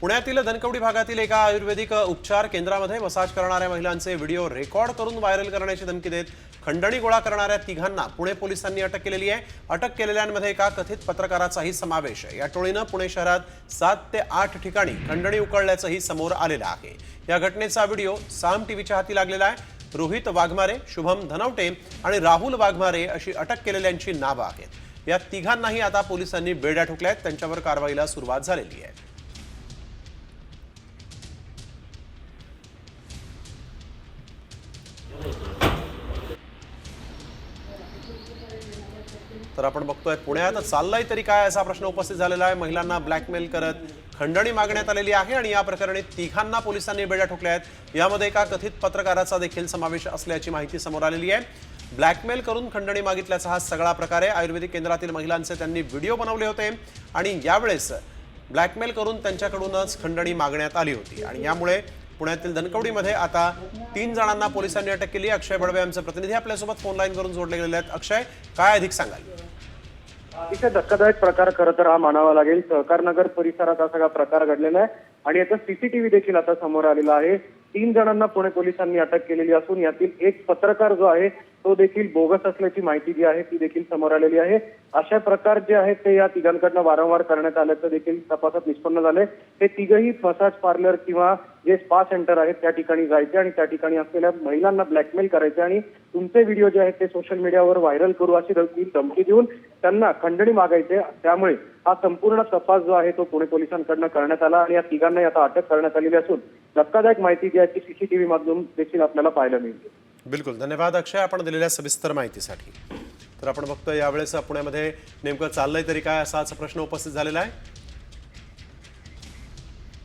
पुण्यातील धनकवडी भागातील एका आयुर्वेदिक उपचार केंद्रामध्ये मसाज करणाऱ्या महिलांचे व्हिडिओ रेकॉर्ड करून व्हायरल करण्याची धमकी देत खंडणी गोळा करणाऱ्या तिघांना पुणे पोलिसांनी अटक केलेली आहे। अटक केलेल्यांमध्ये एका कथित पत्रकाराचाही समावेश आहे। या टोळीनं पुणे शहरात 7 ते 8 ठिकाणी खंडणी उकळल्याचंही समोर आलेलं आहे। या घटनेचा व्हिडिओ साम टीव्हीच्या हाती लागलेला आहे। रोहित वाघमारे, शुभम धनवटे आणि राहुल वाघमारे अशी अटक केलेल्यांची नावं आहेत। या तिघांनाही आता पोलिसांनी बेड्या ठोकल्या आहेत। त्यांच्यावर कारवाईला सुरुवात झालेली आहे। तर आपण बघतोय पुण्यात चाललंय तरी काय असा प्रश्न उपस्थित झालेला आहे। महिलांना ब्लॅकमेल करत खंडणी मागण्यात आलेली आहे आणि या प्रकरणी तिघांना पोलिसांनी बेड्या ठोकल्या आहेत। यामध्ये एका कथित पत्रकाराचा देखील समावेश असल्याची माहिती समोर आलेली आहे। ब्लॅकमेल करून खंडणी मागितल्याचा हा सगळा प्रकार आहे। आयुर्वेदिक केंद्रातील महिलांचे त्यांनी व्हिडिओ बनवले होते आणि यावेळेस ब्लॅकमेल करून त्यांच्याकडूनच खंडणी मागण्यात आली होती आणि यामुळे पुण्यातील धनकवडीमध्ये आता 3 जणांना पोलिसांनी अटक केली। अक्षय बडवे आमचे प्रतिनिधी आपल्यासोबत फोन लाईन करून जोडले गेलेले आहेत। अक्षय, काय अधिक सांगाल? अतिशय धक्कादायक प्रकार खरं तर हा मानावा लागेल। सहकार नगर परिसरात हा सगळा प्रकार घडलेला आहे आणि याचा सीसीटीव्ही देखील आता समोर आलेला आहे। 3 जणांना पुणे पोलिसांनी अटक केलेली असून यातील एक पत्रकार जो आहे तो देखील बोगस असल्याची माहिती जी आहे ती देखील समोर आलेली आहे। अशा प्रकार जे आहेत ते या तिघांकडनं वारंवार करण्यात आल्याचं देखील तपासात निष्पन्न झालंय। हे तिघही मसाज पार्लर किंवा जे स्पा सेंटर आहेत त्या ठिकाणी जायचे आणि त्या ठिकाणी असलेल्या महिलांना ब्लॅकमेल करायचे आणि तुमचे व्हिडिओ जे आहेत ते सोशल मीडियावर व्हायरल करू अशी धमकी देऊन त्यांना खंडणी मागायचे। त्यामुळे हा संपूर्ण तपास जो आहे तो पुणे पोलिसांकडनं करण्यात आला आणि या तिघांनाही आता अटक करण्यात आलेली असून धक्कादायक माहिती जी आहे ती सीसीटीव्ही मधून देखील आपल्याला पाहायला मिळते। बिलकुल, धन्यवाद अक्षय आपण दिलेल्या सविस्तर माहितीसाठी। तर आपण बघतोय यावेळेस पुण्यामध्ये नेमकं चाललंय तरी काय असाच प्रश्न उपस्थित झालेला आहे।